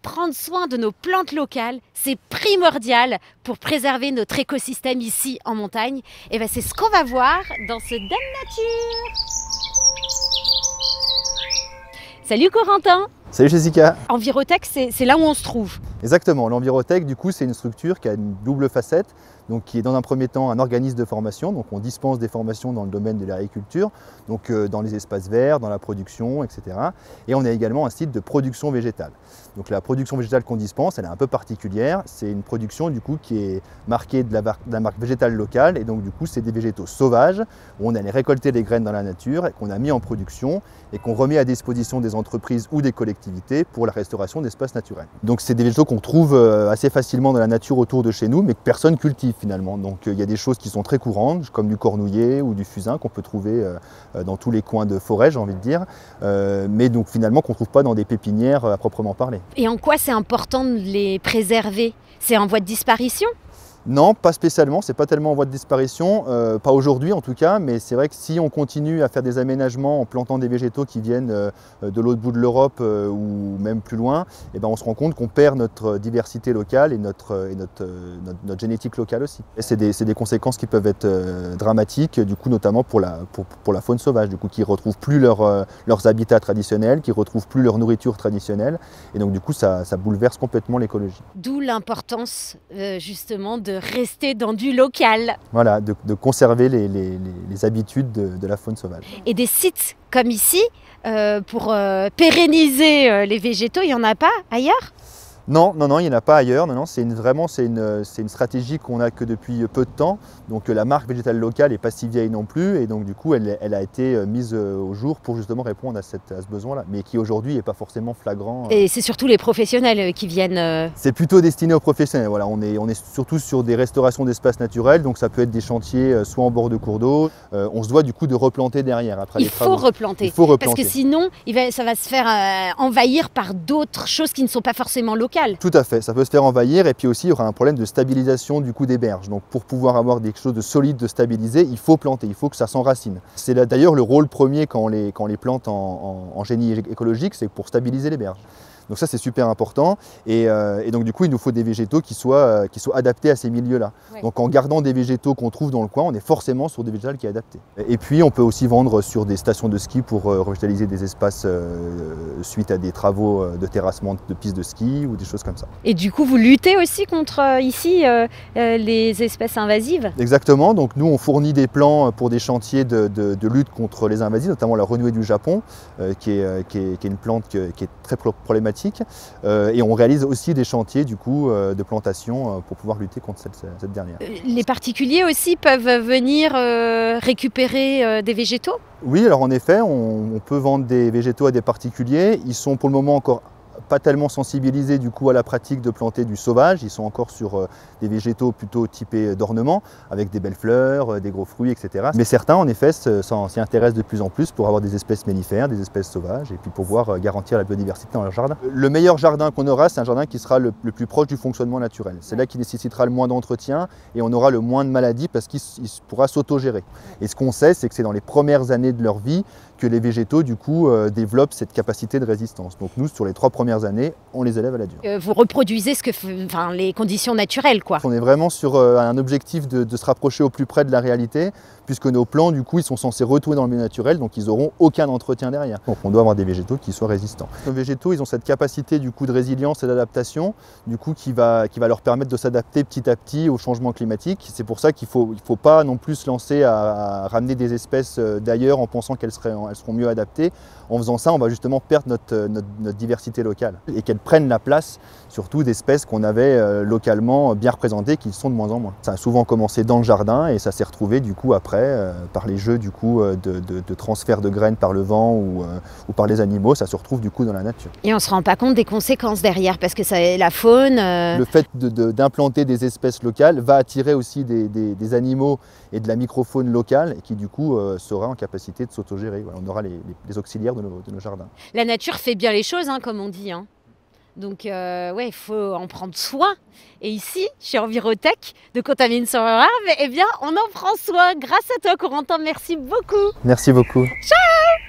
Prendre soin de nos plantes locales, c'est primordial pour préserver notre écosystème ici en montagne. Et ben c'est ce qu'on va voir dans ce Dame Nature. Salut Corentin. Salut Jessica. Envirotech, c'est là où on se trouve. Exactement, l'Envirotech du coup c'est une structure qui a une double facette, donc qui est dans un premier temps un organisme de formation, donc on dispense des formations dans le domaine de l'agriculture, donc dans les espaces verts, dans la production, etc. Et on a également un site de production végétale. Donc la production végétale qu'on dispense, elle est un peu particulière, c'est une production du coup qui est marquée de la marque végétale locale, et donc du coup c'est des végétaux sauvages, où on allait récolter les graines dans la nature, et qu'on a mis en production, et qu'on remet à disposition des entreprises ou des collectivités pour la restauration d'espaces naturels. Donc c'est des végétaux qu'on trouve assez facilement dans la nature autour de chez nous, mais que personne cultive finalement. Donc il y a des choses qui sont très courantes, comme du cornouiller ou du fusain qu'on peut trouver dans tous les coins de forêt, j'ai envie de dire, mais donc finalement qu'on ne trouve pas dans des pépinières à proprement parler. Et en quoi c'est important de les préserver? C'est en voie de disparition? Non, pas spécialement, c'est pas tellement en voie de disparition, pas aujourd'hui en tout cas, mais c'est vrai que si on continue à faire des aménagements en plantant des végétaux qui viennent de l'autre bout de l'Europe ou même plus loin, et ben on se rend compte qu'on perd notre diversité locale et notre génétique locale aussi. C'est des conséquences qui peuvent être dramatiques, du coup notamment pour la faune sauvage, du coup qui ne retrouvent plus leurs habitats traditionnels, qui ne retrouvent plus leur nourriture traditionnelle, et donc du coup ça bouleverse complètement l'écologie. D'où l'importance justement de rester dans du local. Voilà, de conserver les habitudes de la faune sauvage. Et des sites comme ici, pour pérenniser les végétaux, il n'y en a pas ailleurs? Non, il n'y en a pas ailleurs. Non, c'est une stratégie qu'on a que depuis peu de temps. Donc la marque végétale locale n'est pas si vieille non plus, et donc du coup elle a été mise au jour pour justement répondre à ce besoin-là, mais qui aujourd'hui n'est pas forcément flagrant. Et c'est surtout les professionnels qui viennent. C'est plutôt destiné aux professionnels. Voilà, on est surtout sur des restaurations d'espaces naturels, donc ça peut être des chantiers soit en bord de cours d'eau. On se doit du coup de replanter derrière après les travaux. Il faut replanter. Parce que sinon ça va se faire envahir par d'autres choses qui ne sont pas forcément locales. Tout à fait, ça peut se faire envahir, et puis aussi il y aura un problème de stabilisation du coup des berges. Donc pour pouvoir avoir quelque chose de solide, de stabilisé, il faut planter, il faut que ça s'enracine. C'est d'ailleurs le rôle premier quand on les plante en génie écologique, c'est pour stabiliser les berges. Donc ça c'est super important, et donc du coup il nous faut des végétaux qui soient adaptés à ces milieux-là. Ouais. Donc en gardant des végétaux qu'on trouve dans le coin, on est forcément sur des végétales qui sont adaptés. Et puis on peut aussi vendre sur des stations de ski pour revitaliser des espaces suite à des travaux de terrassement de pistes de ski ou des choses comme ça. Et du coup vous luttez aussi contre ici les espèces invasives? Exactement, donc nous on fournit des plans pour des chantiers de lutte contre les invasives, notamment la renouée du Japon, qui est une plante qui est très problématique. Et on réalise aussi des chantiers du coup, de plantation pour pouvoir lutter contre cette dernière. Les particuliers aussi peuvent venir récupérer des végétaux? Oui, alors en effet, on peut vendre des végétaux à des particuliers. Ils sont pour le moment encore pas tellement sensibilisés du coup à la pratique de planter du sauvage. Ils sont encore sur des végétaux plutôt typés d'ornement, avec des belles fleurs, des gros fruits, etc. Mais certains en effet s'y intéressent de plus en plus pour avoir des espèces mellifères, des espèces sauvages, et puis pouvoir garantir la biodiversité dans leur jardin. Le meilleur jardin qu'on aura, c'est un jardin qui sera le plus proche du fonctionnement naturel. C'est là qui nécessitera le moins d'entretien, et on aura le moins de maladies parce qu'il pourra s'autogérer. Et ce qu'on sait, c'est que c'est dans les premières années de leur vie que les végétaux du coup développent cette capacité de résistance. Donc nous, sur les 3 premières années, on les élève à la dure. Vous reproduisez les conditions naturelles, quoi. On est vraiment sur un objectif de se rapprocher au plus près de la réalité, puisque nos plants du coup ils sont censés retourner dans le milieu naturel, donc ils n'auront aucun entretien derrière. Donc on doit avoir des végétaux qui soient résistants. Nos végétaux, ils ont cette capacité du coup de résilience et d'adaptation, du coup qui va leur permettre de s'adapter petit à petit au changement climatique. C'est pour ça qu'il faut pas non plus se lancer à ramener des espèces d'ailleurs en pensant qu'elles seront mieux adaptées. En faisant ça, on va justement perdre notre diversité locale, et qu'elles prennent la place surtout d'espèces qu'on avait localement bien représentées, qui sont de moins en moins. Ça a souvent commencé dans le jardin, et ça s'est retrouvé du coup après par les jeux du coup de transfert de graines par le vent ou par les animaux. Ça se retrouve du coup dans la nature. Et on ne se rend pas compte des conséquences derrière, parce que la faune... Le fait d'implanter des espèces locales va attirer aussi des animaux et de la microfaune locale, et qui du coup sera en capacité de s'autogérer. Voilà, on aura les auxiliaires de nos jardins. La nature fait bien les choses, hein, comme on dit. Hein. Donc ouais, il faut en prendre soin. Et ici, chez Envirotech, de Contamination-Rurale, eh bien, on en prend soin. Grâce à toi, Corentin, merci beaucoup. Merci beaucoup. Ciao.